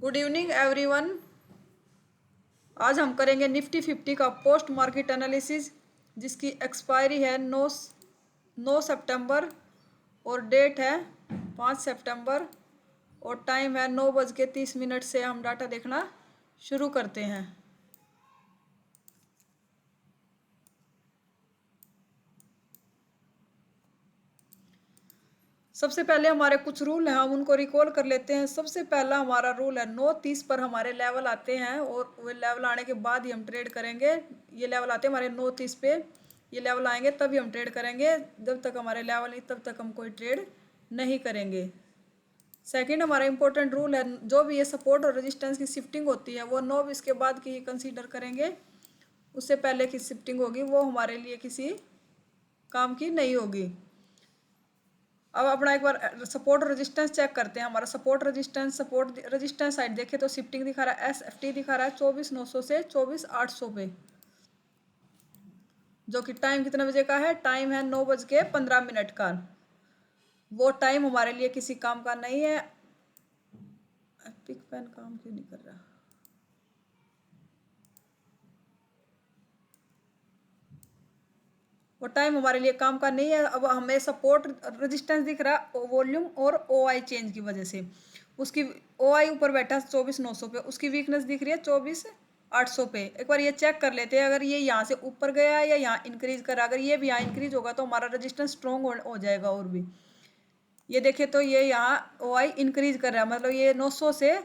Good evening everyone. आज हम करेंगे निफ्टी 50 का पोस्ट मार्केट एनालिसिस, जिसकी एक्सपायरी है 9 सितंबर और डेट है 5 सितंबर और टाइम है 9:30 से हम डाटा देखना शुरू करते हैं। सबसे पहले हमारे कुछ रूल हैं, हम उनको रिकॉल कर लेते हैं। सबसे पहला हमारा रूल है 9:30 पर हमारे लेवल आते हैं और वे लेवल आने के बाद ही हम ट्रेड करेंगे। ये लेवल आते हैं हमारे 9:30 पे, ये लेवल आएंगे तभी हम ट्रेड करेंगे। जब तक हमारे लेवल नहीं तब तक हम कोई ट्रेड नहीं करेंगे। सेकंड हमारा इंपॉर्टेंट रूल है, जो भी ये सपोर्ट और रेजिस्टेंस की शिफ्टिंग होती है वो 9:20 के बाद की ही कंसीडर करेंगे। उससे पहले की शिफ्टिंग होगी वो हमारे लिए किसी काम की नहीं होगी। अब अपना एक बार सपोर्ट और रेजिस्टेंस चेक करते हैं। हमारा सपोर्ट रेजिस्टेंस साइड देखे तो शिफ्टिंग दिखा रहा है, SFT दिखा रहा है 24,900 से 24,800 पे, जो कि टाइम कितने बजे का है? टाइम है 9:15 का। वो टाइम हमारे लिए किसी काम का नहीं है। पिक पेन काम क्यों नहीं कर रहा? वो टाइम हमारे लिए काम का नहीं है। अब हमें सपोर्ट रेजिस्टेंस दिख रहा है वॉल्यूम और OI चेंज की वजह से। उसकी OI ऊपर बैठा 24,900 पे, उसकी वीकनेस दिख रही है 24,800 पे। एक बार ये चेक कर लेते हैं, अगर ये यहाँ से ऊपर गया या यहाँ इंक्रीज करा। अगर ये भी यहाँ इंक्रीज होगा तो हमारा रेजिस्टेंस स्ट्रॉन्ग हो जाएगा। और भी ये देखे तो ये यहाँ OI इंक्रीज कर रहा है, मतलब ये 900 से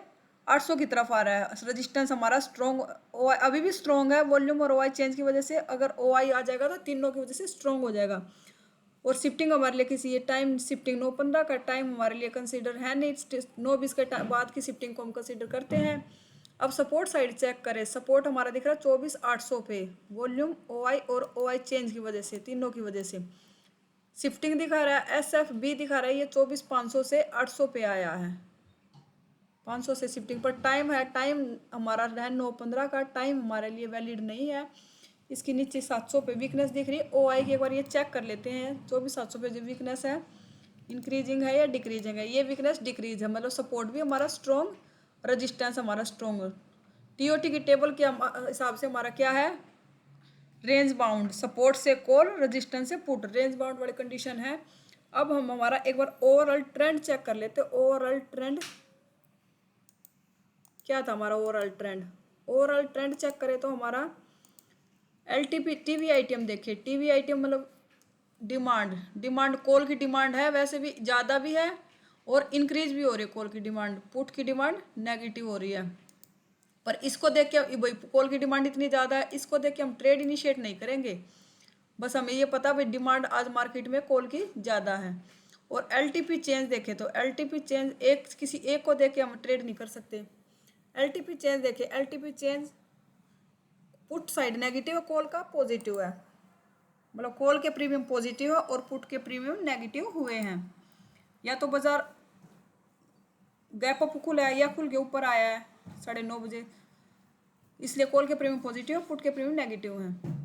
800 की तरफ आ रहा है। रेजिस्टेंस हमारा स्ट्रॉन्ग, OI अभी भी स्ट्रॉन्ग है वॉल्यूम और OI चेंज की वजह से। अगर OI आ जाएगा तो तीनों की वजह से स्ट्रॉन्ग हो जाएगा। और शिफ्टिंग हमारे लिए किसी ये टाइम शिफ्टिंग 9:15 का टाइम हमारे लिए कंसीडर है नहीं। 9:20 के बाद की शिफ्टिंग को हम कंसीडर करते हैं। अब सपोर्ट साइड चेक करें। सपोर्ट हमारा दिख रहा है 24,800 पे, वॉल्यूम OI और OI चेंज की वजह से, तीनों की वजह से। शिफ्टिंग दिखा रहा है, SFB दिखा रहा है ये 24,500 से 800 पे आया है। 500 से शिफ्टिंग पर टाइम है, टाइम हमारा है 9:15 का। टाइम हमारे लिए वैलिड नहीं है। इसकी नीचे 700 पे वीकनेस दिख रही है OI की। एक बार ये चेक कर लेते हैं 24,700 पे जो वीकनेस है, इंक्रीजिंग है या डिक्रीजिंग है? ये वीकनेस डिक्रीज है, मतलब सपोर्ट भी हमारा स्ट्रॉन्ग, रजिस्टेंस हमारा स्ट्रॉन्ग। TOT की टेबल के हिसाब से हमारा क्या है? रेंज बाउंड, सपोर्ट से कॉल, रेजिस्टेंस से पुट, रेंज बाउंड वाली कंडीशन है। अब हम हमारा एक बार ओवरऑल ट्रेंड चेक कर लेते हैं। ओवरऑल ट्रेंड क्या था? हमारा ओवरऑल ट्रेंड चेक करें तो हमारा LTP टीवी आइटम देखे। टीवी आइटम मतलब डिमांड कॉल की डिमांड है, वैसे भी ज़्यादा भी है और इंक्रीज भी हो रही है कॉल की डिमांड। पुट की डिमांड नेगेटिव हो रही है। पर इसको देख के भाई कॉल की डिमांड इतनी ज़्यादा है, इसको देख के हम ट्रेड इनिशिएट नहीं करेंगे। बस हमें ये पता भाई डिमांड आज मार्केट में कॉल की ज़्यादा है। और LTP चेंज देखे तो LTP चेंज किसी एक को देख के हम ट्रेड नहीं कर सकते। LTP चेंज देखे, LTP change put side negative है, कॉल का पॉजिटिव है। मतलब कॉल के प्रीमियम पॉजिटिव है और पुट के प्रीमियम नेगेटिव हुए हैं। या तो बाजार गैप अप खुला है या खुल के ऊपर आया है 9:30 बजे, इसलिए कॉल के प्रीमियम पॉजिटिव, पुट के प्रीमियम नेगेटिव हैं।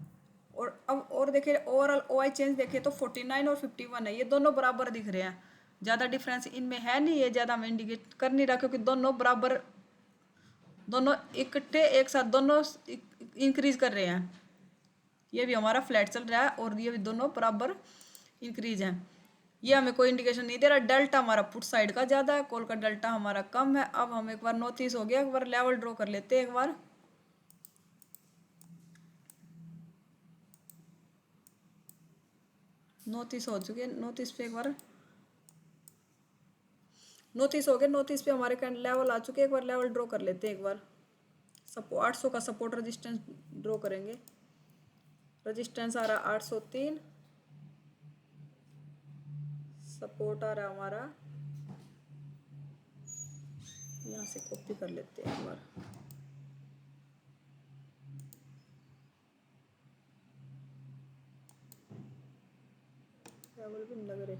और अब और देखिए ओवरऑल OI चेंज देखे तो 49 और 51 है, ये दोनों बराबर दिख रहे हैं। ज़्यादा डिफरेंस इनमें है नहीं, ये ज़्यादा हमें इंडिकेट कर नहीं रहा, क्योंकि दोनों बराबर, दोनों इकट्ठे एक साथ दोनों इंक्रीज कर रहे हैं। ये भी हमारा फ्लैट चल रहा है और ये भी दोनों बराबर इंक्रीज हैं। ये हमें कोई इंडिकेशन नहीं दे रहा। डेल्टा हमारा पुट साइड का ज़्यादा है, कॉल का डेल्टा हमारा कम है। अब हम एक बार नोटिस हो गया, एक बार लेवल ड्रॉ कर लेते हैं। एक बार नोटिस हो चुके, नोटिस पे एक बार नोटिस हो गया। नोटिस पे हमारे लेवल आ चुके हैं। एक बार लेवल ड्रॉ कर लेते हैं। एक बार 800 का सपोर्ट रेजिस्टेंस ड्रॉ करेंगे। रेजिस्टेंस आ रहा 803, सपोर्ट आ रहा हमारा, यहाँ से कॉपी कर लेते हैं एक बार। लेवल भी नहीं लग रहे।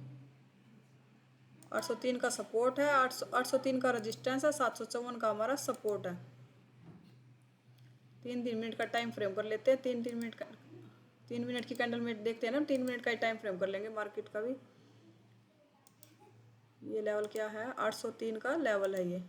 803 का सपोर्ट है, 803 का रेजिस्टेंस है, 754 का हमारा सपोर्ट है। 3-3 मिनट का टाइम फ्रेम कर लेते हैं। 3-3 मिनट का, 3 मिनट की कैंडल में देखते हैं ना, 3 मिनट का ही टाइम फ्रेम कर लेंगे मार्केट का भी। ये लेवल क्या है? 803 का लेवल है ये।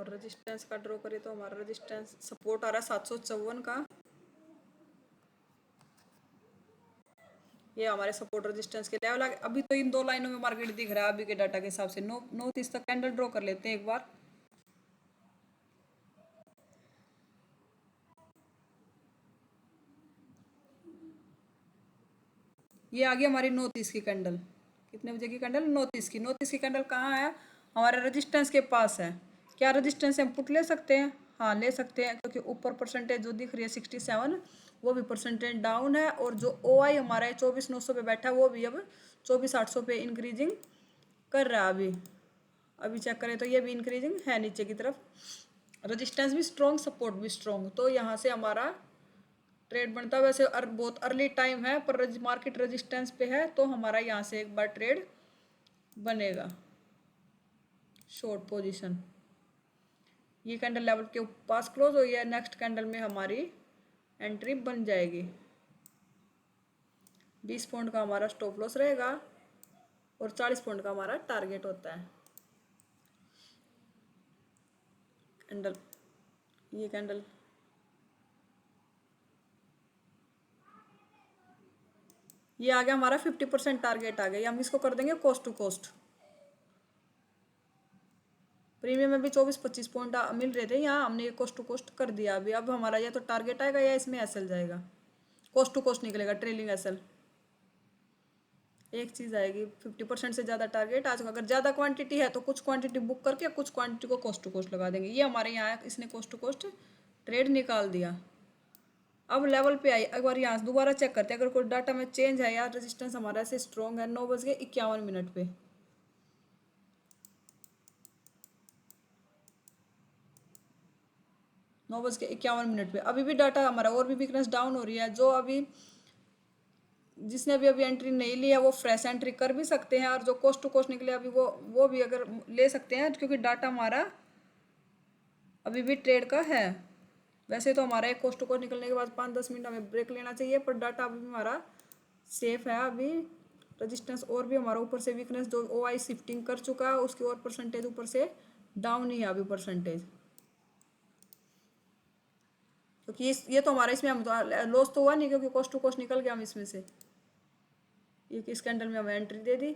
और रेजिस्टेंस का ड्रॉ करें तो हमारा रेजिस्टेंस सपोर्ट आ रहा है 754 का। ये हमारे सपोर्ट रेजिस्टेंस के लेवल आ गए। अभी तो इन दो लाइनों में मार्केट दिख रहा है अभी के डाटा के हिसाब से। 9:30 तक कैंडल ड्रॉ कर लेते हैं एक बार। ये आ गई हमारी 9:30 की कैंडल। कितने बजे की कैंडल? 9:30 की। 9:30 की कैंडल कहाँ है? हमारे रेजिस्टेंस के पास है। क्या रेजिस्टेंस हम पुट ले सकते हैं? हाँ ले सकते हैं, क्योंकि ऊपर परसेंटेज जो दिख रही है 67 वो भी परसेंटेज डाउन है, और जो ओ आई हमारा है 24,900 पे बैठा है वो भी अब 24,800 पे इंक्रीजिंग कर रहा है। अभी चेक करें तो ये भी इंक्रीजिंग है नीचे की तरफ। रेजिस्टेंस भी स्ट्रॉन्ग, सपोर्ट भी स्ट्रॉन्ग, तो यहाँ से हमारा ट्रेड बनता है। वैसे बहुत अर्ली टाइम है पर मार्केट रेजिस्टेंस पे है, तो हमारा यहाँ से एक बार ट्रेड बनेगा शॉर्ट पोजीशन। ये कैंडल लेवल के पास क्लोज हुई है, नेक्स्ट कैंडल में हमारी एंट्री बन जाएगी। 20 पॉइंट का हमारा स्टॉप लॉस रहेगा और 40 पॉइंट का हमारा टारगेट होता है। कैंडल, ये कैंडल ये आ गया हमारा 50% टारगेट आ गया। हम इसको कर देंगे कोस्ट टू कोस्ट। प्रीमियम में भी 24-25 पॉइंट मिल रहे थे, यहाँ हमने ये कोस्ट टू कोस्ट कर दिया अभी। अब हमारा या तो टारगेट आएगा या इसमें एसएल जाएगा। कोस्ट टू कोस्ट निकलेगा, ट्रेलिंग एसएल एक चीज़ आएगी। 50% से ज़्यादा टारगेट आज, अगर ज़्यादा क्वांटिटी है तो कुछ क्वांटिटी बुक करके कुछ क्वांटिटी को कोस्ट टू कोस्ट लगा देंगे। ये हमारे यहाँ इसने कोस्ट टू कोस्ट ट्रेड निकाल दिया। अब लेवल पे आई, एक बार यहाँ से दोबारा चेक करते हैं अगर कोई डाटा में चेंज है या रेजिस्टेंस हमारा ऐसे स्ट्रॉन्ग है। 9:51 पे 9:51 पे अभी भी डाटा हमारा और भी वीकनेस डाउन हो रही है। जो अभी जिसने भी अभी एंट्री नहीं लिया वो फ्रेश एंट्री कर भी सकते हैं, और जो कोस्ट टू कोस्ट निकले अभी वो भी अगर ले सकते हैं, क्योंकि डाटा हमारा अभी भी ट्रेड का है। वैसे तो हमारा एक कोस्ट टू कोस्ट निकलने के बाद 5-10 मिनट हमें ब्रेक लेना चाहिए, पर डाटा अभी भी हमारा सेफ है। अभी रजिस्टेंस और भी हमारा ऊपर से वीकनेस जो ओ आई शिफ्टिंग कर चुका है उसकी और परसेंटेज ऊपर से डाउन ही है अभी परसेंटेज, क्योंकि ये तो हमारा इसमें हम लॉस तो हुआ नहीं, क्योंकि कोस्ट टू कोस्ट निकल गया हम इसमें से। ये किस कैंडल में हमें एंट्री दे दी,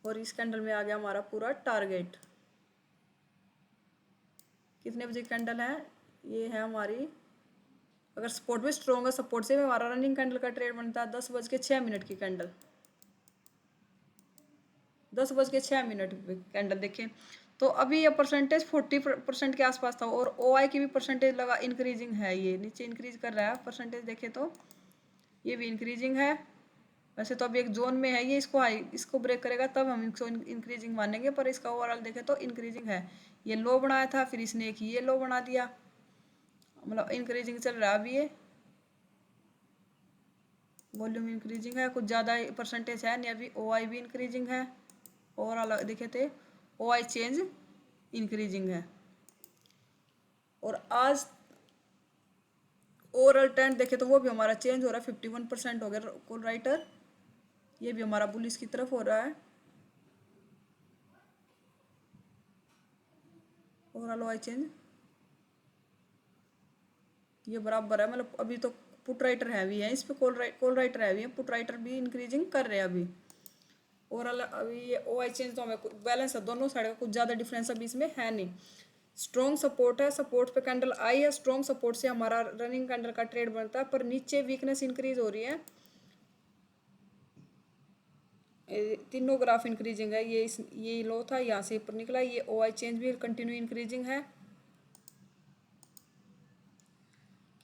और इस कैंडल में आ गया हमारा पूरा टारगेट। कितने बजे कैंडल है? ये है हमारी, अगर सपोर्ट भी स्ट्रॉन्ग है, सपोर्ट से भी हमारा रनिंग कैंडल का ट्रेड बनता है 10:06 की कैंडल। 10:06 पे कैंडल देखें तो अभी ये परसेंटेज 40% के आसपास था, और ओ आई की भी परसेंटेज लगा इंक्रीजिंग है। ये नीचे इंक्रीज कर रहा है परसेंटेज, देखें तो ये भी इंक्रीजिंग है। वैसे तो अभी एक जोन में है ये, इसको ब्रेक करेगा तब हम इसको इंक्रीजिंग मानेंगे, पर इसका ओवरऑल देखें तो इंक्रीजिंग है। ये लो बनाया था, फिर इसने एक ये लो बना दिया, मतलब इंक्रीजिंग चल रहा है अभी। ये वॉल्यूम इंक्रीजिंग है, कुछ ज़्यादा परसेंटेज है नहीं अभी। ओ आई भी इंक्रीजिंग है, ओवरऑल देखे थे ओ आई चेंज इंक्रीजिंग है। और आज ओवरऑल ट्रेंड देखे तो वो भी हमारा चेंज हो रहा है, 51% हो गया कॉल राइटर। ये भी हमारा बुलिश की तरफ हो रहा है। ओवरऑल ओ आई चेंज ये बराबर है, मतलब अभी तो पुट राइटर हैवी है इस पे, कॉल राइटर हैवी है, पुट राइटर भी इंक्रीजिंग कर रहे हैं अभी। ओवरऑल अभी ये ओ आई चेंज तो हमें बैलेंस है दोनों साइड का, कुछ ज़्यादा डिफरेंस अभी इसमें है नहीं। स्ट्रॉन्ग सपोर्ट है, सपोर्ट पे कैंडल आई है, स्ट्रॉन्ग सपोर्ट से हमारा रनिंग कैंडल का ट्रेड बनता है, पर नीचे वीकनेस इंक्रीज हो रही है। तीनों ग्राफ इंक्रीजिंग है। ये लो था, यहाँ से ऊपर निकला। ये ओ आई चेंज भी कंटिन्यू इंक्रीजिंग है।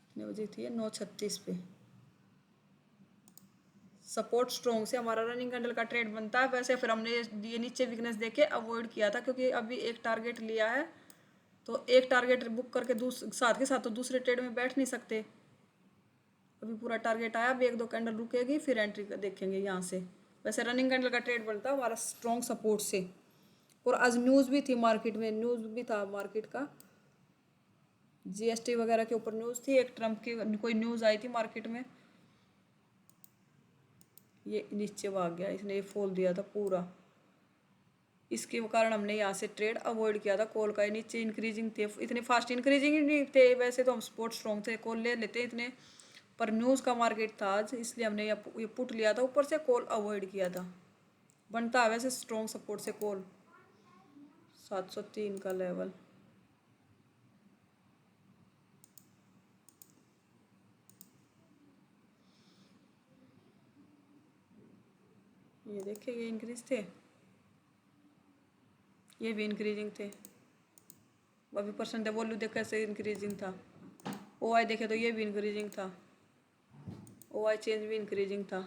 कितने बजे थी? 9:36 पे। सपोर्ट स्ट्रॉन्ग से हमारा रनिंग कैंडल का ट्रेड बनता है। वैसे फिर हमने ये नीचे वीकनेस देखे अवॉइड किया था, क्योंकि अभी एक टारगेट लिया है, तो एक टारगेट बुक करके साथ के साथ तो दूसरे ट्रेड में बैठ नहीं सकते। अभी पूरा टारगेट आया, अभी एक दो कैंडल रुकेगी फिर एंट्री देखेंगे यहाँ से। वैसे रनिंग कैंडल का ट्रेड बनता है हमारा स्ट्रॉन्ग सपोर्ट से। और आज न्यूज़ भी थी मार्केट में, न्यूज़ भी था मार्केट का, जीएसटी वगैरह के ऊपर न्यूज़ थी। एक ट्रम्प की कोई न्यूज़ आई थी मार्केट में, ये नीचे भाग गया, इसने ये खोल दिया था पूरा, इसके कारण हमने यहाँ से ट्रेड अवॉइड किया था। कॉल का नीचे इंक्रीजिंग थे, इतने फास्ट इंक्रीजिंग ही नहीं थे, वैसे तो हम स्पोर्ट स्ट्रॉन्ग थे, कॉल ले लेते इतने, पर न्यूज़ का मार्केट था आज, इसलिए हमने ये पुट लिया था, ऊपर से कॉल अवॉइड किया था। बनता है वैसे स्ट्रॉन्ग सपोर्ट से कॉल 703 का लेवल। ये देखिए ये इंक्रीज थे, ये भी इंक्रीजिंग थे, अभी परसेंट वॉल्यू देख कैसे इंक्रीजिंग था। ओ आई देखे तो ये भी इंक्रीजिंग था, ओ आई चेंज भी इंक्रीजिंग था,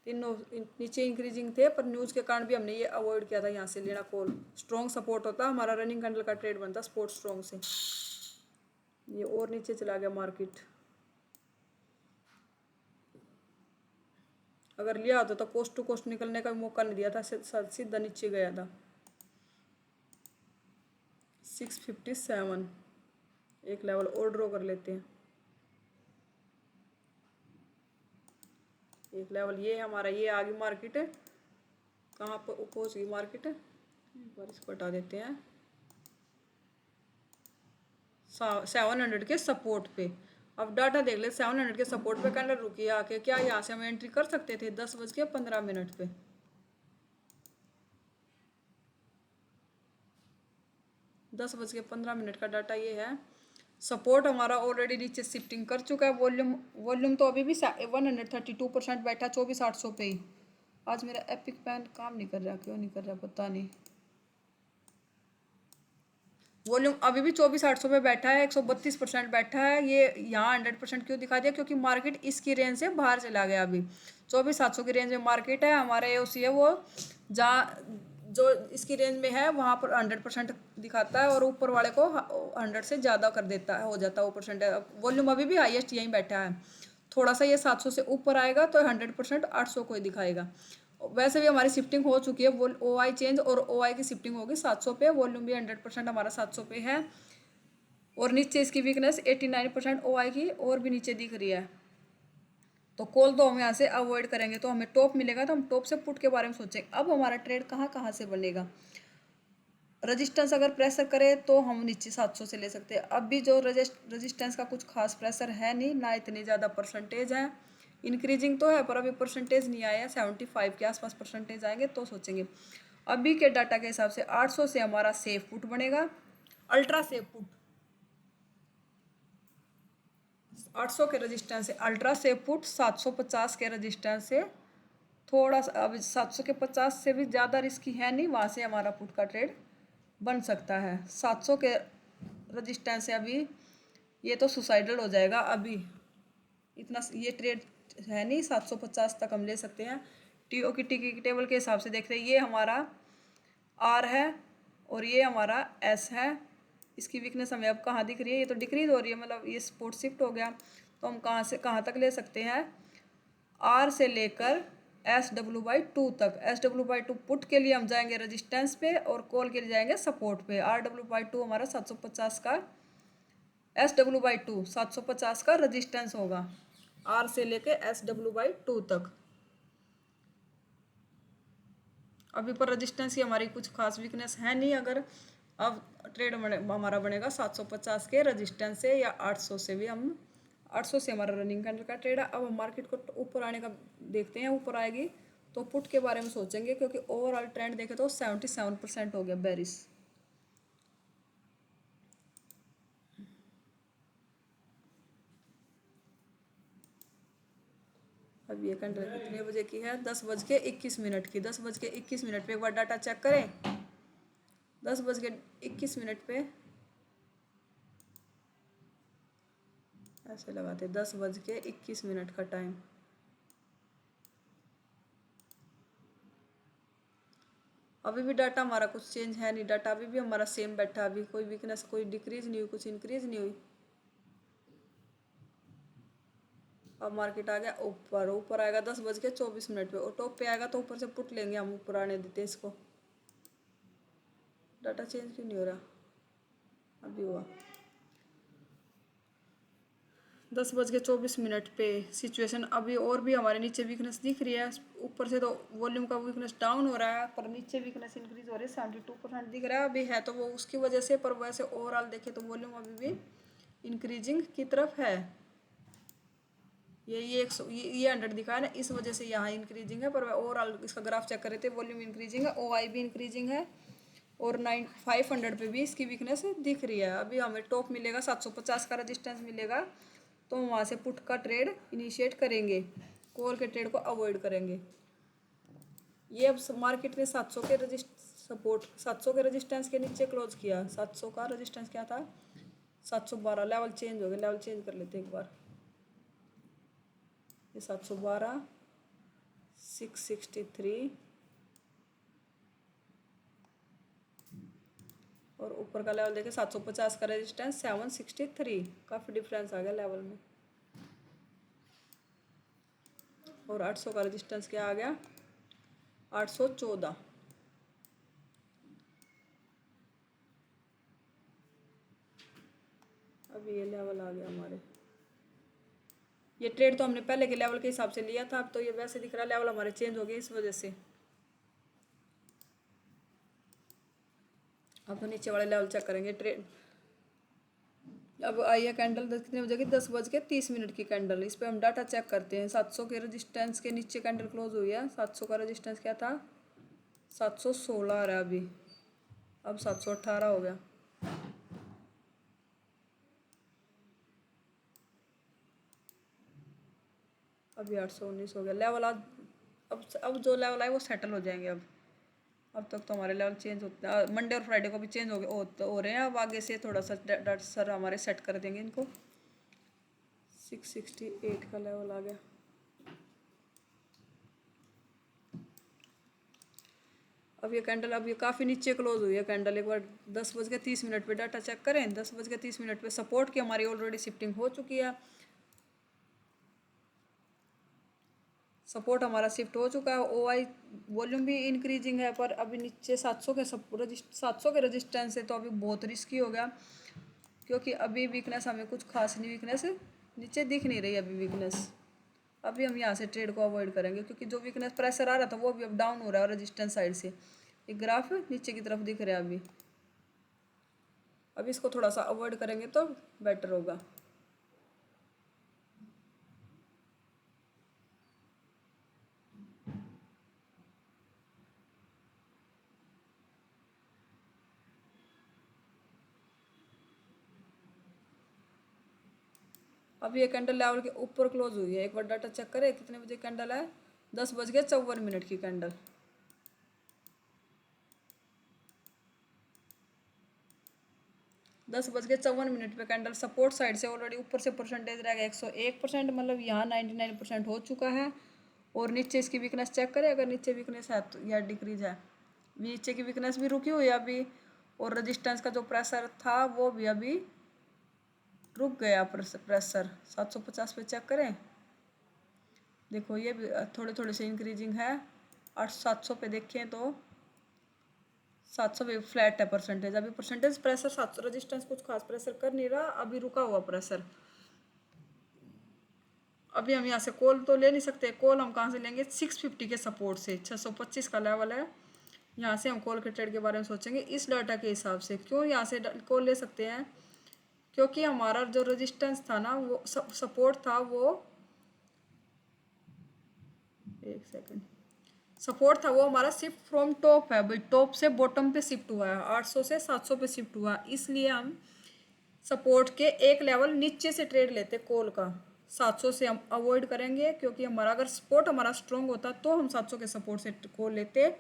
तीनों नीचे इंक्रीजिंग थे, पर न्यूज़ के कारण भी हमने ये अवॉइड किया था यहाँ से लेना कॉल। स्ट्रॉन्ग सपोर्ट होता हमारा, रनिंग कैंडल का ट्रेड बनता स्पोर्ट स्ट्रॉन्ग से। ये और नीचे चला गया मार्केट, अगर लिया होता तो कोस्ट टू कोस्ट निकलने का मौका नहीं दिया था, सीधा नीचे गया था। 657 एक लेवल और ड्रॉ कर लेते हैं, एक लेवल ये हमारा, ये आ गई मार्केट है, कहाँ पर पहुँच गई मार्केट है, एक बार इसको हटा देते हैं। 700 के सपोर्ट पे, अब डाटा देख ले, 700 के सपोर्ट पे कैंडल रुकी आके, क्या यहाँ से हम एंट्री कर सकते थे 10:15 पे। 10:15 का डाटा ये है। सपोर्ट हमारा ऑलरेडी नीचे शिफ्टिंग कर चुका है, वॉल्यूम वॉल्यूम तो अभी भी 132% बैठा, 24,800 पे ही। आज मेरा एपिक पैन काम नहीं कर रहा, क्यों नहीं कर रहा पता नहीं। वॉल्यूम अभी भी 24,800 पे बैठा है, 132% बैठा है। ये यहाँ 100% क्यों दिखा दिया, क्योंकि मार्केट इसकी रेंज से बाहर चला गया। अभी 24,700 की रेंज में मार्केट है, हमारा एओसी है वो, जहाँ जो इसकी रेंज में है वहाँ पर 100% दिखाता है, और ऊपर वाले को 100 से ज़्यादा कर देता है, हो जाता है वो परसेंट। वॉल्यूम अभी भी हाईएस्ट यहीं बैठा है, थोड़ा सा ये 700 से ऊपर आएगा तो 100% 800 को ही दिखाएगा। वैसे भी हमारी शिफ्टिंग हो चुकी है, वो ओ आई चेंज और ओ आई की शिफ्टिंग होगी 700 पे, वॉल्यूम भी 100% हमारा 700 पे है, और नीचे इसकी वीकनेस 89% ओ आई की और भी नीचे दिख रही है। तो कॉल तो हम यहाँ से अवॉइड करेंगे, तो हमें टॉप मिलेगा तो हम टॉप से पुट के बारे में सोचेंगे। अब हमारा ट्रेड कहाँ कहाँ से बनेगा, रजिस्टेंस अगर प्रेशर करे तो हम नीचे 700 से ले सकते हैं। अब भी जो रजिस्टेंस का कुछ खास प्रेशर है नहीं, ना इतनी ज़्यादा परसेंटेज है, इंक्रीजिंग तो है पर अभी परसेंटेज नहीं आया, 75 के आसपास परसेंटेज आएंगे तो सोचेंगे। अभी के डाटा के हिसाब से 800 से हमारा सेफ पुट बनेगा, अल्ट्रा सेफ पुट। 800 के रजिस्टेंस से अल्ट्रा सेफ पुट, 750 के रजिस्टेंस से थोड़ा सा, अब 700 के 50 से भी ज़्यादा रिस्की है नहीं, वहाँ से हमारा पुट का ट्रेड बन सकता है। 700 के रजिस्टेंस से अभी ये तो सुसाइडल हो जाएगा, अभी इतना ये ट्रेड है नहीं, 750 तक हम ले सकते हैं। टीओ की टिकी टेबल के हिसाब से देख रहे हैं, ये हमारा आर है और ये हमारा एस है। इसकी वीकनेस हमें अब कहाँ दिख रही है, ये तो डिक्रीज हो रही है, मतलब ये सपोर्ट शिफ्ट हो गया, तो हम कहाँ से कहाँ तक ले सकते हैं, आर से लेकर SW/2 तक। SW/2 पुट के लिए हम जाएंगे रजिस्टेंस पे, और कॉल के लिए जाएंगे सपोर्ट पे। RW/2 हमारा 750 का, SW/2 750 का रजिस्टेंस होगा, आर से लेके SW/2 तक। अभी पर रजिस्टेंस की हमारी कुछ खास वीकनेस है नहीं। अगर अब ट्रेड हमारा बनेगा 750 के रजिस्टेंस से, या 800 से भी, हम 800 से हमारा रनिंग कैंडल का ट्रेड है। अब हम मार्केट को ऊपर आने का देखते हैं, ऊपर आएगी तो पुट के बारे में सोचेंगे, क्योंकि ओवरऑल ट्रेंड देखे तो 77% हो गया बेरिश। अब ये कैंडल कितने बजे की है, 10:21 की, 10:21 पे एक बार डाटा चेक करें। 10:21 पे ऐसे लगाते, 10:21 का टाइम। अभी भी डाटा हमारा कुछ चेंज है नहीं, डाटा अभी भी हमारा सेम बैठा, अभी कोई वीकनेस, कोई डिक्रीज नहीं हुई, कुछ इंक्रीज नहीं हुई। अब मार्केट आ गया ऊपर, ऊपर आएगा 10:24 पे, और टॉप पे आएगा तो ऊपर से पुट लेंगे हम, ऊपर आने देते इसको। डाटा चेंज क्यों नहीं हो रहा, अभी हुआ। 10:24 पे सिचुएशन अभी और भी हमारे नीचे वीकनेस दिख रही है। ऊपर से तो वॉल्यूम का वीकनेस डाउन हो रहा है, पर नीचे वीकनेस इंक्रीज हो रही है। 72% दिख रहा है अभी है तो वो उसकी वजह से, पर वैसे ओवरऑल देखें तो वॉल्यूम अभी भी इंक्रीजिंग की तरफ है। ये 100 दिखा है ना, इस वजह से यहाँ इंक्रीजिंग है, पर ओवरऑल इसका ग्राफ चेक कर रहे थे, वॉल्यूम इंक्रीजिंग है, OI भी इंक्रीजिंग है, और 500 पे भी इसकी वीकनेस दिख रही है। अभी हमें टॉप मिलेगा 750 का रेजिस्टेंस मिलेगा, तो हम वहाँ से पुट का ट्रेड इनिशिएट करेंगे, कॉल के ट्रेड को अवॉइड करेंगे। ये अब मार्केट ने 700 के सपोर्ट 700 के रेजिस्टेंस के नीचे क्लोज किया। 700 का रेजिस्टेंस क्या था, 712। लेवल चेंज हो गया, लेवल चेंज कर लेते एक बार। ये 712, 663 और ऊपर का लेवल देखें 750 का रेजिस्टेंस 763। काफ़ी डिफरेंस आ गया लेवल में। और 800 का रेजिस्टेंस क्या आ गया, 814। अभी ये लेवल आ गया हमारे। ये ट्रेड तो हमने पहले के लेवल के हिसाब से लिया था, अब तो ये वैसे दिख रहा लेवल हमारे चेंज हो गए इस वजह से। अब तो नीचे वाले लेवल चेक करेंगे ट्रेड। अब आई है कैंडल कितने बजे की, 10:30 की कैंडल। इस पर हम डाटा चेक करते हैं। 700 के रेजिस्टेंस के नीचे कैंडल क्लोज हुई है। 700 का रेजिस्टेंस क्या था, 716 आ रहा है अभी, अब 718 हो गया। अभी 819 हो गया लेवल। आज अब जो लेवल आए वो सेटल हो जाएंगे। अब तक तो हमारे लेवल चेंज होते हैं, मंडे और फ्राइडे को भी चेंज हो रहे हैं। अब आगे से थोड़ा सा सर हमारे सेट कर देंगे इनको। 668 का लेवल आ गया। अब ये कैंडल, अब ये काफ़ी नीचे क्लोज हुई है कैंडल। एक बार 10:30 पे डाटा चेक करें। 10:30 पे सपोर्ट की हमारी ऑलरेडी शिफ्टिंग हो चुकी है। सपोर्ट हमारा शिफ्ट हो चुका है। OI वॉल्यूम भी इंक्रीजिंग है, पर अभी नीचे 700 के रजिस्टेंस है, तो अभी बहुत रिस्की हो गया, क्योंकि अभी वीकनेस हमें कुछ खास नहीं, वीकनेस नीचे दिख नहीं रही अभी वीकनेस। अभी हम यहाँ से ट्रेड को अवॉइड करेंगे, क्योंकि जो वीकनेस प्रेशर आ रहा था वो भी अब डाउन हो रहा है रजिस्टेंस साइड से। एक ग्राफ नीचे की तरफ दिख रहा है अभी इसको थोड़ा सा अवॉइड करेंगे तो बेटर होगा। अब ये कैंडल लेवल के ऊपर क्लोज हुई है। एक बार डाटा चेक करें कितने बजे कैंडल है, 10:54 की कैंडल। 10:54 पे कैंडल सपोर्ट साइड से ऑलरेडी ऊपर से परसेंटेज रह गया 101%, मतलब यहाँ 99% हो चुका है। और नीचे इसकी वीकनेस चेक करें, अगर नीचे वीकनेस है तो यह डिक्रीज है। नीचे की वीकनेस भी रुकी हुई है अभी, और रजिस्टेंस का जो प्रेशर था वो भी अभी रुक गया। प्रेशर 750 पे चेक करें, देखो ये भी थोड़े थोड़े से इंक्रीजिंग है। 700 पे देखें तो 700 पे फ्लैट है परसेंटेज। अभी परसेंटेज प्रेशर 700 रजिस्टेंस कुछ खास प्रेशर कर नहीं रहा, अभी रुका हुआ प्रेशर। अभी हम यहाँ से कॉल तो ले नहीं सकते। कॉल हम कहाँ से लेंगे, 650 के सपोर्ट से। 625 का लेवल है, यहाँ से हम कॉल के ट्रेड के बारे में सोचेंगे इस डाटा के हिसाब से। क्यों यहाँ से कॉल ले सकते हैं, क्योंकि हमारा जो रेजिस्टेंस था ना, वो सपोर्ट था, वो एक सेकंड, सपोर्ट था वो हमारा शिफ्ट फ्रॉम टॉप है भाई, टॉप से बॉटम पे शिफ्ट हुआ है, 800 से 700 पे शिफ्ट हुआ, इसलिए हम सपोर्ट के एक लेवल नीचे से ट्रेड लेते कॉल का। 700 से हम अवॉइड करेंगे, क्योंकि हमारा अगर सपोर्ट हमारा स्ट्रॉन्ग होता तो हम 700 के सपोर्ट से कॉल लेते।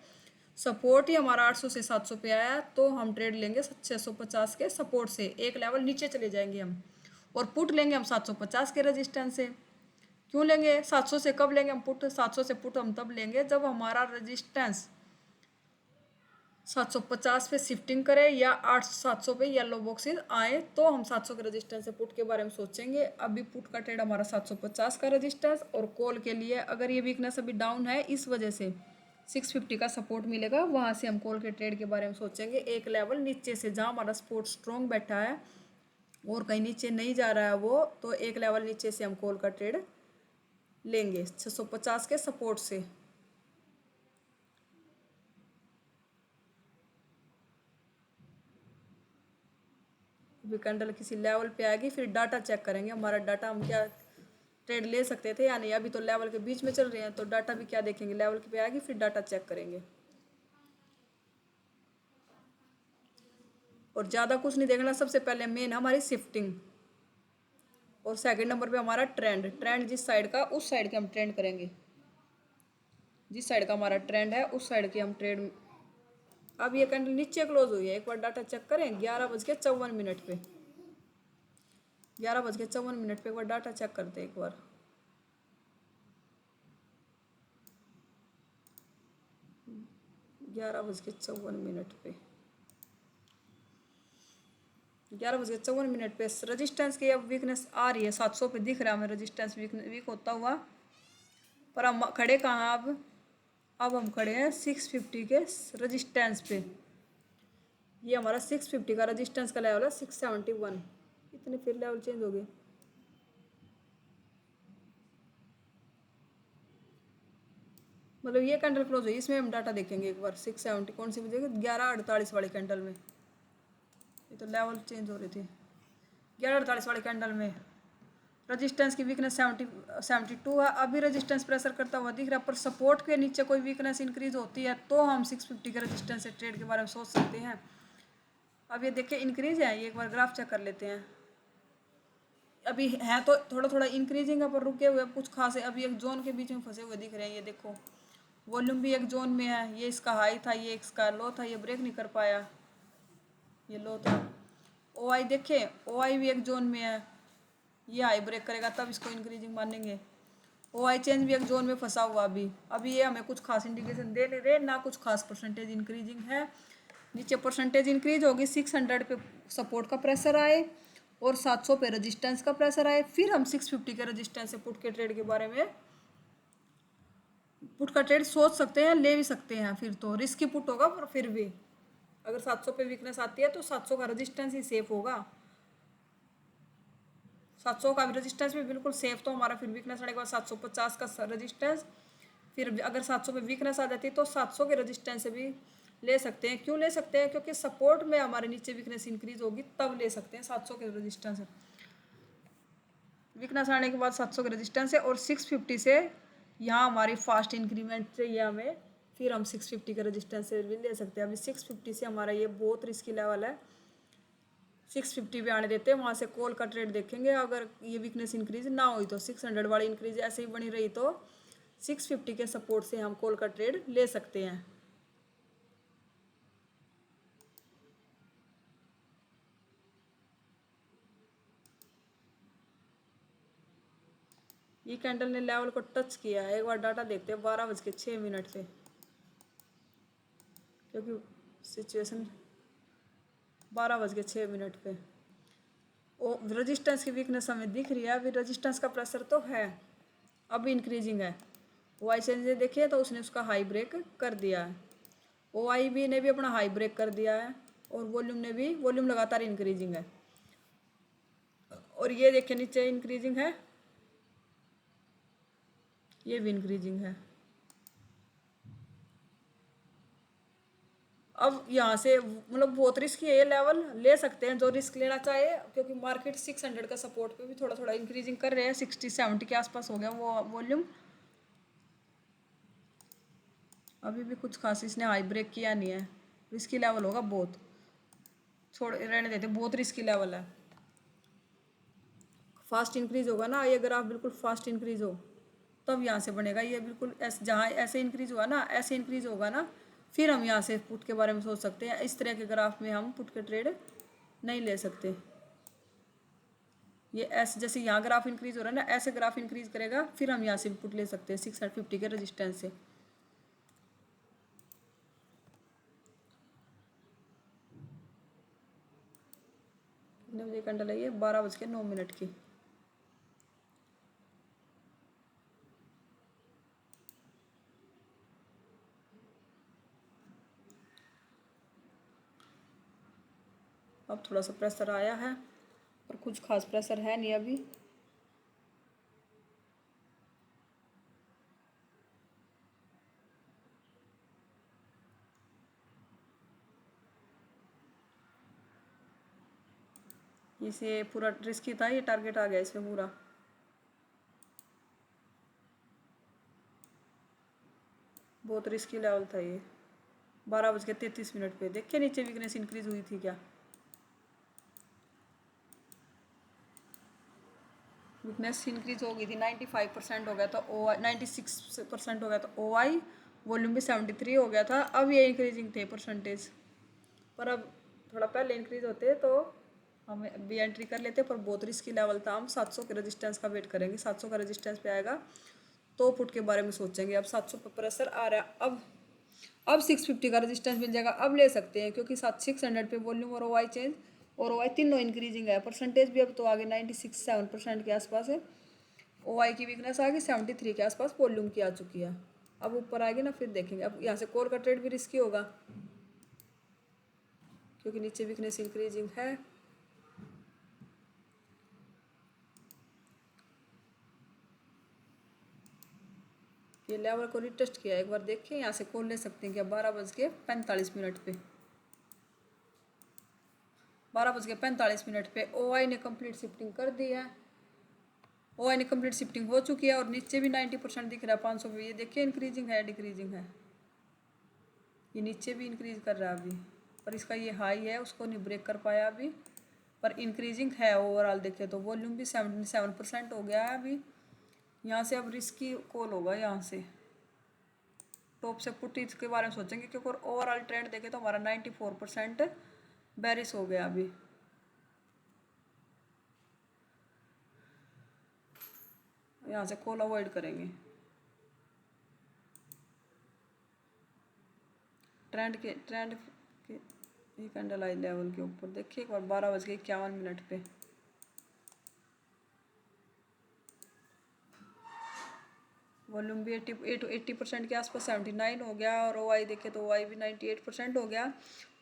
सपोर्ट ही हमारा 800 से 700 पे आया, तो हम ट्रेड लेंगे 650 के सपोर्ट से, एक लेवल नीचे चले जाएंगे हम। और पुट लेंगे हम 750 के रेजिस्टेंस से। क्यों लेंगे 700 से, कब लेंगे हम पुट, 700 से पुट हम तब लेंगे जब हमारा रेजिस्टेंस 750 पे शिफ्टिंग करे या 700 पे येलो बॉक्सेस आए, तो हम 700 के रेजिस्टेंस से पुट के बारे में सोचेंगे। अभी पुट का ट्रेड हमारा 750 का रेजिस्टेंस, और कॉल के लिए अगर ये वीकनेस अभी डाउन है इस वजह से 650 का सपोर्ट मिलेगा, वहाँ से हम कॉल के ट्रेड के बारे में सोचेंगे एक लेवल नीचे से, जहाँ हमारा सपोर्ट स्ट्रॉन्ग बैठा है और कहीं नीचे नहीं जा रहा है वो, तो एक लेवल नीचे से हम कॉल का ट्रेड लेंगे 650 के सपोर्ट से। अभी कैंडल किसी लेवल पे आएगी, फिर डाटा चेक करेंगे हमारा डाटा, हम क्या ट्रेड ले सकते थे या नहीं। अभी तो लेवल के बीच में चल रहे हैं, तो डाटा भी क्या देखेंगे, लेवल पे आएगी फिर डाटा चेक करेंगे। और ज़्यादा कुछ नहीं देखना, सबसे पहले मेन हमारी शिफ्टिंग, और सेकंड नंबर पे हमारा ट्रेंड। ट्रेंड जिस साइड का, उस साइड के हम ट्रेंड करेंगे, जिस साइड का हमारा ट्रेंड है उस साइड के हम ट्रेड। अब ये कैंडल नीचे क्लोज हुई है, एक बार डाटा चेक करें 11:54 पे। 11:54 पे एक बार डाटा चेक करते हैं एक बार। 11:54 पे, 11:54 पे रजिस्टेंस की अब वीकनेस आ रही है, 700 पे दिख रहा है हमें रजिस्टेंस वीक होता हुआ। पर हम खड़े कहाँ हैं अब हम खड़े हैं 650 के रजिस्टेंस पे। ये हमारा 650 का रजिस्टेंस का लेवल है 671। इतने फिर लेवल चेंज हो गए। मतलब ये कैंडल क्लोज हुई, इसमें हम डाटा देखेंगे एक बार। 670 कौन सी मुझे 11:48 वाले कैंडल में, ये तो लेवल चेंज हो रहे थे। 11:48 वाले कैंडल में रजिस्टेंस की वीकनेस 72 है। अभी रजिस्टेंस प्रेशर करता हुआ दिख रहा है, पर सपोर्ट के नीचे कोई वीकनेस इंक्रीज होती है तो हम 650 के रजिस्टेंस से ट्रेड के बारे में सोच सकते हैं। अब ये देखिए इंक्रीज है, ये एक बार ग्राफ चेक कर लेते हैं। अभी है तो थोड़ा थोड़ा इंक्रीजिंग है, पर रुके हुए कुछ खास है। अभी एक जोन के बीच में फंसे हुए दिख रहे हैं, ये देखो वॉल्यूम भी एक जोन में है। ये इसका हाई था, ये इसका लो था, ये ब्रेक नहीं कर पाया, ये लो था। ओ आई देखे, ओ आई भी एक जोन में है, ये हाई ब्रेक करेगा तब इसको इंक्रीजिंग मानेंगे। ओ आई चेंज भी एक जोन में फंसा हुआ। अभी ये हमें कुछ खास इंडिकेशन दे नहीं रहे ना, कुछ खास परसेंटेज इंक्रीजिंग है। नीचे परसेंटेज इंक्रीज होगी, 600 पे सपोर्ट का प्रेशर आए और 700 पे रजिस्टेंस का प्रेशर आए, फिर हम 650 के रजिस्टेंस से पुट के ट्रेड के बारे में, पुट का ट्रेड सोच सकते हैं, ले भी सकते हैं। फिर तो रिस्की पुट होगा, पर फिर भी अगर 700 पे वीकनेस आती है तो 700 का रजिस्टेंस ही सेफ होगा। 700 का भी रजिस्टेंस भी बिल्कुल सेफ, तो हमारा फिर वीकनेस आने के बाद 750 का रजिस्टेंस। फिर अगर 700 पे वीकनेस आ जाती है तो 700 के रजिस्टेंस से भी ले सकते हैं। क्यों ले सकते हैं? क्योंकि सपोर्ट में हमारे नीचे वीकनेस इंक्रीज होगी तब ले सकते हैं 700 के रजिस्टेंस। वीकनेस आने के बाद 700 के रजिस्टेंस है, और 650 से यहाँ हमारी फास्ट इंक्रीमेंट चाहिए हमें, फिर हम 650 के रजिस्टेंस से भी ले सकते हैं। अभी 650 से हमारा ये बहुत रिस्की लेवल है, 650 पे आने देते हैं, वहाँ से कॉल का ट्रेड देखेंगे। अगर ये वीकनेस इंक्रीज ना हुई तो 600 वाली इंक्रीज ऐसे ही बनी रही तो 650 के सपोर्ट से हम कॉल का ट्रेड ले सकते हैं। ये कैंडल ने लेवल को टच किया है, एक बार डाटा देखते हैं 12:06 पे, क्योंकि सिचुएशन 12:06 पे ओ रजिस्टेंस की वीकनेस हमें दिख रही है। अभी रजिस्टेंस का प्रेशर तो है, अभी इंक्रीजिंग है। ओ आई से देखिए तो उसने उसका हाई ब्रेक कर दिया है, ओ आई बी ने भी अपना हाई ब्रेक कर दिया है, और वॉल्यूम ने भी, वॉल्यूम लगातार इंक्रीजिंग है। और ये देखिए नीचे इंक्रीजिंग है, ये भी इंक्रीजिंग है। अब यहाँ से मतलब बहुत रिस्क है, ये लेवल ले सकते हैं जो रिस्क लेना चाहे, क्योंकि मार्केट 600 का सपोर्ट पे भी थोड़ा थोड़ा इंक्रीजिंग कर रहे हैं। 60-70 के आसपास हो गया वो वॉल्यूम। अभी भी कुछ खास इसने हाई ब्रेक किया नहीं है, रिस्की लेवल होगा बहुत, छोड़ रहने देते, बहुत रिस्की लेवल है। फास्ट इंक्रीज होगा ना ये ग्राफ, बिल्कुल फास्ट इंक्रीज हो तब यहाँ से बनेगा ये, बिल्कुल ऐसे जहाँ ऐसे इंक्रीज हुआ ना, ऐसे इंक्रीज होगा ना, फिर हम यहाँ से पुट के बारे में सोच सकते हैं। इस तरह के ग्राफ में हम पुट के ट्रेड नहीं ले सकते। ये ऐसे जैसे यहाँ ग्राफ इंक्रीज हो रहा है ना, ऐसे ग्राफ इंक्रीज करेगा फिर हम यहाँ से पुट ले सकते हैं 650 के रजिस्टेंस से। कितने बजे कैंडल है ये? 12:09 की। अब थोड़ा सा प्रेशर आया है, पर कुछ खास प्रेशर है नहीं अभी। इसे पूरा रिस्की था, ये टारगेट आ गया इसमें पूरा। बहुत रिस्की लेवल था ये। 12:33 पे देखिए नीचे वीकनेस इंक्रीज हुई थी क्या? वीकनेस इंक्रीज हो गई थी, 95% हो गया था ओ आई, 96% हो गया था ओ आई, वॉल्यूम भी 73 हो गया था। अब ये इंक्रीजिंग थे परसेंटेज, पर अब थोड़ा पहले इंक्रीज होते तो हम भी एंट्री कर लेते, पर बहुत रिस्की लेवल था। हम 700 के रेजिस्टेंस का वेट करेंगे, 700 का रेजिस्टेंस पे आएगा तो पुट के बारे में सोचेंगे। अब 700 पर प्रेशर आ रहा है, अब 650 का रेजिस्टेंस मिल जाएगा, अब ले सकते हैं, क्योंकि 600 पे वॉल्यूम और ओ आई चेंज और ओ आई तीनों इंक्रीजिंग है। परसेंटेज भी अब तो आगे 96-7% के आसपास है। ओ आई की वीकनेस आ गई 73 के आसपास, वॉल्यूम की आ चुकी है। अब ऊपर आएगी ना फिर देखेंगे। अब यहाँ से कॉल का ट्रेड भी रिस्की होगा, क्योंकि नीचे वीकनेस इंक्रीजिंग है। ये लेवल को रिटेस्ट किया, एक बार देखिए यहाँ से कॉल ले सकते हैं क्या? 12:45 पे, 12:45 पे ओ आई ने कंप्लीट शिफ्टिंग कर दी है। ओ आई ने कंप्लीट शिफ्टिंग हो चुकी है और नीचे भी 90% दिख रहा है 500 पे। ये देखिए इंक्रीजिंग है डिक्रीजिंग है, ये नीचे भी इंक्रीज कर रहा है अभी, पर इसका ये हाई है उसको नहीं ब्रेक कर पाया अभी, पर इंक्रीजिंग है ओवरऑल देखे तो। वॉल्यूम भी 77% हो गया है अभी। यहाँ से अब रिस्की कॉल होगा, यहाँ से टॉप से पुट इसके बारे में सोचेंगे, क्योंकि ओवरऑल ट्रेंड देखे तो हमारा 94% बेरिश हो गया अभी। यहाँ से कॉल अवॉइड करेंगे। ट्रेंड के ये कैंडल आई लेवल के ऊपर देखिए एक बार 12:51 पे। वॉल्यूम भी 80% के आसपास 79 हो गया, और ओ आई देखे तो ओ आई भी 98% हो गया,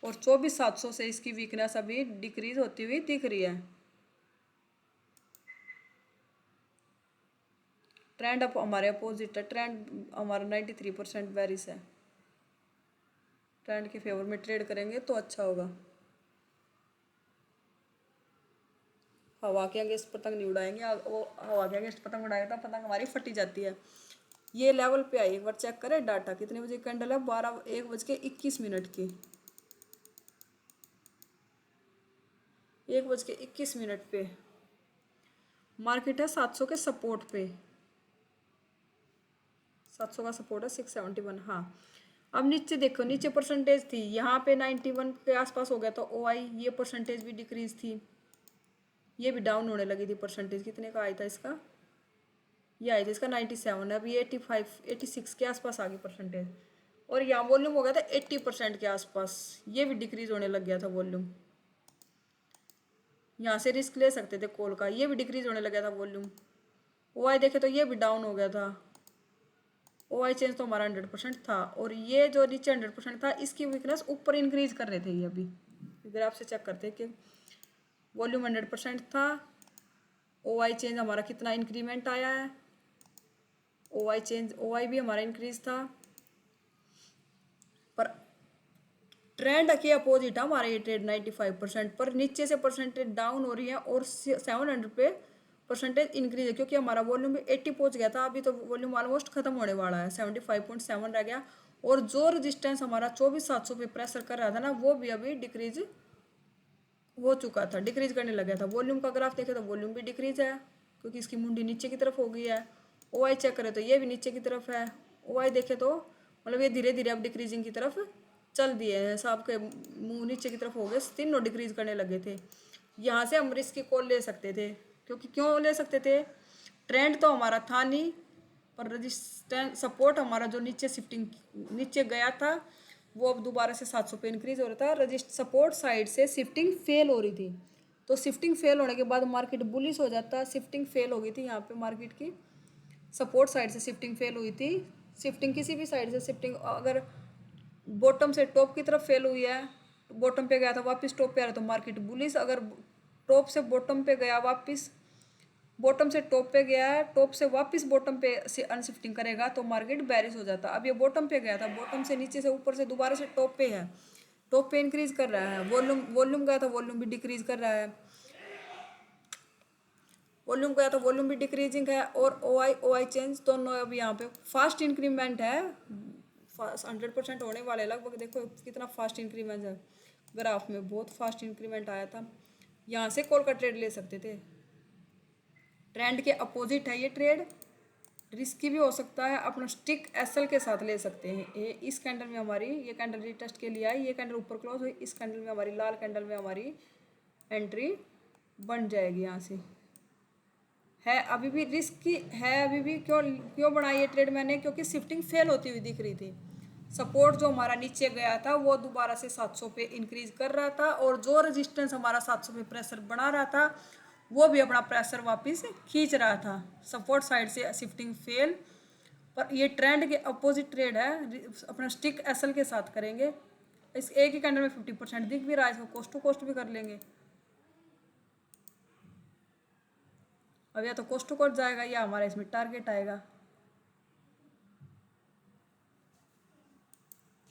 और 24,700 से इसकी वीकनेस अभी डिक्रीज होती हुई दिख रही है। ट्रेंड अब हमारे अपोजिट है, ट्रेंड हमारा 93% बेरिश है। ट्रेंड के फेवर में ट्रेड करेंगे तो अच्छा होगा। हवा के अगेंस्ट पतंग नहीं उड़ाएंगे, वो हवा के अगेंस्ट पतंग उड़ाएगा तो पतंग हमारी फटी जाती है। ये लेवल पे आई, एक बार चेक करें डाटा कितने बजे कैंडल है? 1:21 की, 1:21 पे मार्केट है 700 के सपोर्ट पे। 700 का सपोर्ट है 671। हाँ, अब नीचे देखो, नीचे परसेंटेज थी यहाँ पे 91 के आसपास हो गया तो ओ आई, ये परसेंटेज भी डिक्रीज थी, ये भी डाउन होने लगी थी परसेंटेज। कितने का आया था इसका? ये आई थी इसका 97 है, अभी 86 के आसपास आ गई परसेंटेज। और यहाँ वॉल्यूम हो गया था 80% के आसपास, ये भी डिक्रीज होने लग गया था वॉल्यूम। यहाँ से रिस्क ले सकते थे कॉल का, ये भी डिक्रीज होने लग गया था वॉल्यूम। ओ आई देखे तो ये भी डाउन हो गया था। ओ आई चेंज तो हमारा 100% था, और ये जो नीचे 100% था इसकी वीकनेस ऊपर इंक्रीज कर रहे थे ये अभी। इधर आपसे चेक करते हैं कि वॉल्यूम 100% था, ओ आई चेंज हमारा कितना इंक्रीमेंट आया है। ओ आई भी हमारा इंक्रीज था, पर ट्रेंड के अपोजिट है हमारा ये ट्रेड 95%, पर नीचे से परसेंटेज डाउन हो रही है और 700 पे परसेंटेज इंक्रीज है, क्योंकि हमारा वॉल्यूम भी 80 पहुंच गया था। अभी तो वॉल्यूम ऑलमोस्ट खत्म होने वाला है, 75.7 रह गया। और जो रजिस्टेंस हमारा 24,700 पे प्रेशर कर रहा था ना, वो भी अभी डिक्रीज हो चुका था, डिक्रीज करने लगा था। वॉल्यूम का ग्राफ देखे तो वॉल्यूम भी डिक्रीज है, क्योंकि इसकी मुंडी नीचे की तरफ हो गई है। ओ आई चेक करें तो ये भी नीचे की तरफ है। ओ आई देखे तो मतलब ये धीरे धीरे अब डिक्रीजिंग की तरफ चल दिए हैं, सब के मुंह नीचे की तरफ हो गए, तीनों डिक्रीज करने लगे थे। यहाँ से हम रिस्क की कॉल ले सकते थे, क्योंकि क्यों ले सकते थे? ट्रेंड तो हमारा था नहीं, पर रजिस्टेंस सपोर्ट हमारा जो नीचे शिफ्टिंग नीचे गया था वो अब दोबारा से 700 पे इंक्रीज हो रहा था। रजिस्ट सपोर्ट साइड से शिफ्टिंग फेल हो रही थी, तो शिफ्टिंग फेल होने के बाद मार्केट बुलिश हो जाता। शिफ्टिंग फेल हो गई थी यहाँ पे मार्केट की, सपोर्ट साइड से शिफ्टिंग फेल हुई थी। शिफ्टिंग किसी भी साइड से शिफ्टिंग, अगर बॉटम से टॉप की तरफ फेल हुई है, बॉटम पे गया था वापस टॉप पे आ रहा तो मार्केट बुलिश, अगर टॉप से बॉटम पे गया वापस, बॉटम से टॉप पे गया है, टॉप से वापस बॉटम पे से अनशिफ्टिंग करेगा तो मार्केट बेरिश हो जाता। अब ये बॉटम पे गया था, बॉटम से नीचे से ऊपर से दोबारा से टॉप पे है, टॉप पे इंक्रीज कर रहा है, वॉल्यूम वॉल्यूम गया था, वॉल्यूम भी डिक्रीज कर रहा है, वॉल्यूम गया तो वॉल्यूम भी डिक्रीजिंग है। और ओ आई चेंज दोनों अब यहाँ पे फास्ट इंक्रीमेंट है, 100% होने वाले लगभग। देखो कितना फास्ट इंक्रीमेंट है, ग्राफ में बहुत फास्ट इंक्रीमेंट आया था। यहाँ से कॉल का ट्रेड ले सकते थे, ट्रेंड के अपोजिट है ये ट्रेड, रिस्की भी हो सकता है। अपना स्टिक एसएल के साथ ले सकते हैं। ये इस कैंडल में हमारी ये कैंडल रिटेस्ट के लिए आई, ये कैंडल ऊपर क्लोज हुई, इस कैंडल में हमारी लाल कैंडल में हमारी एंट्री बन जाएगी। यहाँ से है अभी भी रिस्की है, अभी भी क्यों क्यों बढ़ाई ये ट्रेड मैंने, क्योंकि शिफ्टिंग फेल होती हुई दिख रही थी। सपोर्ट जो हमारा नीचे गया था वो दोबारा से 700 पे इंक्रीज कर रहा था, और जो रेजिस्टेंस हमारा 700 पे प्रेशर बना रहा था वो भी अपना प्रेशर वापस खींच रहा था। सपोर्ट साइड से शिफ्टिंग फेल, पर ये ट्रेंड के अपोजिट ट्रेड है, अपना स्टिक एसएल के साथ करेंगे। इस एक ही कैंडल में 50% दिख भी रहा है, इसको कोस्ट टू कोस्ट भी कर लेंगे। अब या तो कोस्ट टू कोस्ट जाएगा या हमारा इसमें टारगेट आएगा।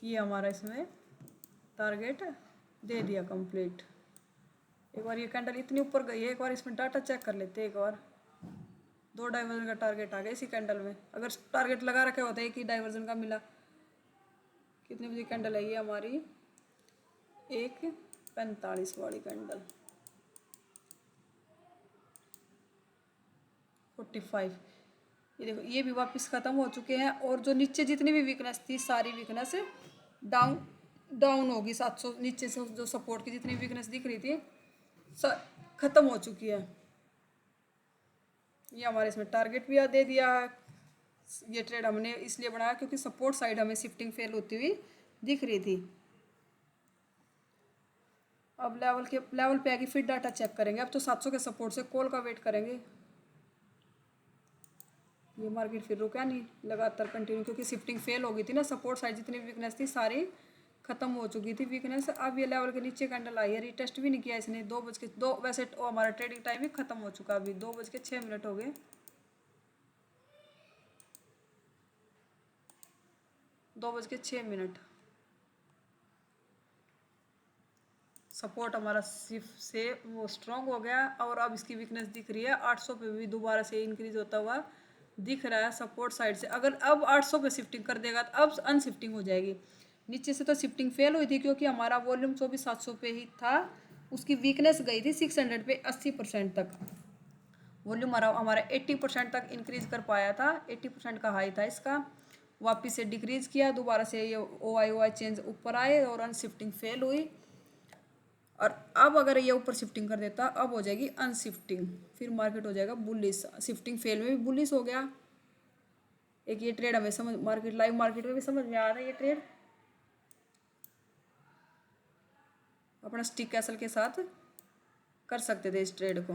ये हमारा इसमें टारगेट दे दिया कंप्लीट। एक बार ये कैंडल इतनी ऊपर गई है, एक बार इसमें डाटा चेक कर लेते हैं। एक बार 2 डाइवर्जन का टारगेट आ गया इसी कैंडल में, अगर टारगेट लगा रखे होते एक ही डाइवर्जन का मिला। कितने बजे कैंडल है ये हमारी, 1:45 वाली कैंडल, 45। ये देखो ये भी वापस ख़त्म हो चुके हैं, और जो नीचे जितनी भी वीकनेस थी सारी वीकनेस डाउन डाउन होगी। 700 नीचे से जो सपोर्ट की जितनी वीकनेस दिख रही थी ख़त्म हो चुकी है। ये हमारे इसमें टारगेट भी दे दिया है। ये ट्रेड हमने इसलिए बनाया क्योंकि सपोर्ट साइड हमें शिफ्टिंग फेल होती हुई दिख रही थी। अब लेवल पे आके फिर डाटा चेक करेंगे। अब तो 700 के सपोर्ट से कॉल का वेट करेंगे। ये मार्केट फिर रुका नहीं, लगातार कंटिन्यू, क्योंकि शिफ्टिंग फेल हो गई थी ना, सपोर्ट साइड जितनी वीकनेस थी सारी खत्म हो चुकी थी वीकनेस। अब ये लेवल के नीचे कैंडल आई है, रिटेस्ट भी नहीं किया इसने। 2:02, वैसे हमारा ट्रेडिंग टाइम भी खत्म हो चुका, अभी 2:06 हो गए, 2:06। सपोर्ट हमारा सिर्फ से वो स्ट्रॉन्ग हो गया, और अब इसकी वीकनेस दिख रही है। 800 पे भी दोबारा से इंक्रीज होता हुआ दिख रहा है सपोर्ट साइड से। अगर अब 800 पे शिफ्टिंग कर देगा तो अब अनशिफ्टिंग हो जाएगी। नीचे से तो शिफ्टिंग फेल हुई थी क्योंकि हमारा वॉल्यूम 24,700 पे ही था, उसकी वीकनेस गई थी 600 पे 80% तक। वॉल्यूम हमारा 80% तक इंक्रीज कर पाया था, 80% का हाई था इसका, वापिस से डिक्रीज किया, दोबारा से ये ओ आई चेंज ऊपर आए और अनशिफ्टिंग फेल हुई। और अब अगर ये ऊपर शिफ्टिंग कर देता अब हो जाएगी अनशिफ्टिंग, फिर मार्केट हो जाएगा बुलिश। शिफ्टिंग फेल में भी बुलिश हो गया। एक ये ट्रेड हमें समझ मार्केट लाइव मार्केट में भी समझ में आ रहा है। ये ट्रेड अपना स्टिक कैसल के साथ कर सकते थे इस ट्रेड को।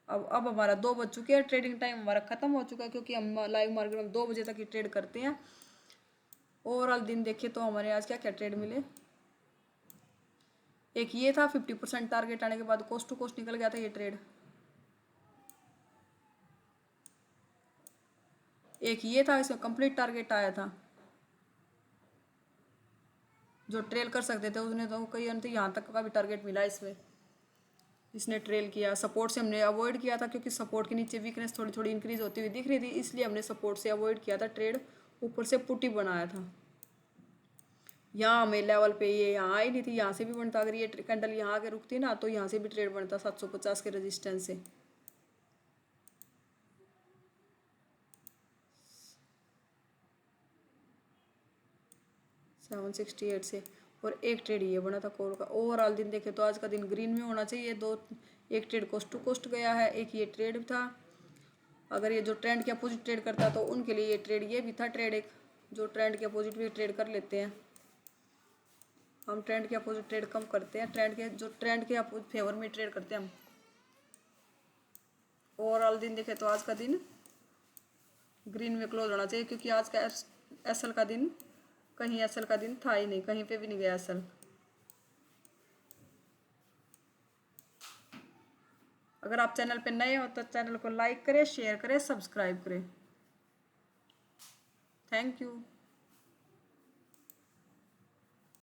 अब हमारा 2 बज चुके हैं, ट्रेडिंग टाइम हमारा ख़त्म हो चुका है, क्योंकि हम लाइव मार्केट में 2 बजे तक ही ट्रेड करते हैं। ओवरऑल दिन देखें तो हमारे आज क्या क्या ट्रेड मिले। एक ये था 50% टारगेट आने के बाद कोस्ट टू कोस्ट निकल गया था ये ट्रेड। एक ये था, इसमें कंप्लीट टारगेट आया था, जो ट्रेल कर सकते थे उसने तो कई अंत यहाँ तक का भी टारगेट मिला इसमें, इसने ट्रेल किया। सपोर्ट से हमने अवॉइड किया था क्योंकि सपोर्ट के नीचे वीकनेस थोड़ी थोड़ी इंक्रीज होती हुई दिख रही थी, इसलिए हमने सपोर्ट से अवॉइड किया था ट्रेड। ऊपर से पुटी बनाया था। यहाँ हमें लेवल पे ये यहाँ आई नहीं थी, यहाँ से भी बनता, अगर ये कैंडल यहाँ आके रुकती ना तो यहाँ से भी ट्रेड बनता 750 के रेजिस्टेंस से। 768 से, और एक ट्रेड ये बना था कॉल का। ओवरऑल दिन देखे तो आज का दिन ग्रीन में होना चाहिए। एक ट्रेड कोस्ट टू कोस्ट गया है, एक ये ट्रेड था। अगर ये जो ट्रेंड के अपोजिट ट्रेड करता तो उनके लिए ये ट्रेड ये भी था ट्रेड, एक जो ट्रेंड के अपोजिट भी ट्रेड कर लेते हैं। हम ट्रेंड के अपोजिट ट्रेड कम करते हैं, ट्रेंड के अपोजिट फेवर में ट्रेड करते हैं हम। ओवरऑल दिन देखे तो आज का दिन ग्रीन में क्लोज होना चाहिए, क्योंकि आज का एसएल का दिन कहीं एसएल का दिन था ही नहीं, कहीं पे भी नहीं गया एसएल। अगर आप चैनल पे नए हो तो चैनल को लाइक करें, शेयर करें, सब्सक्राइब करें। Thank you.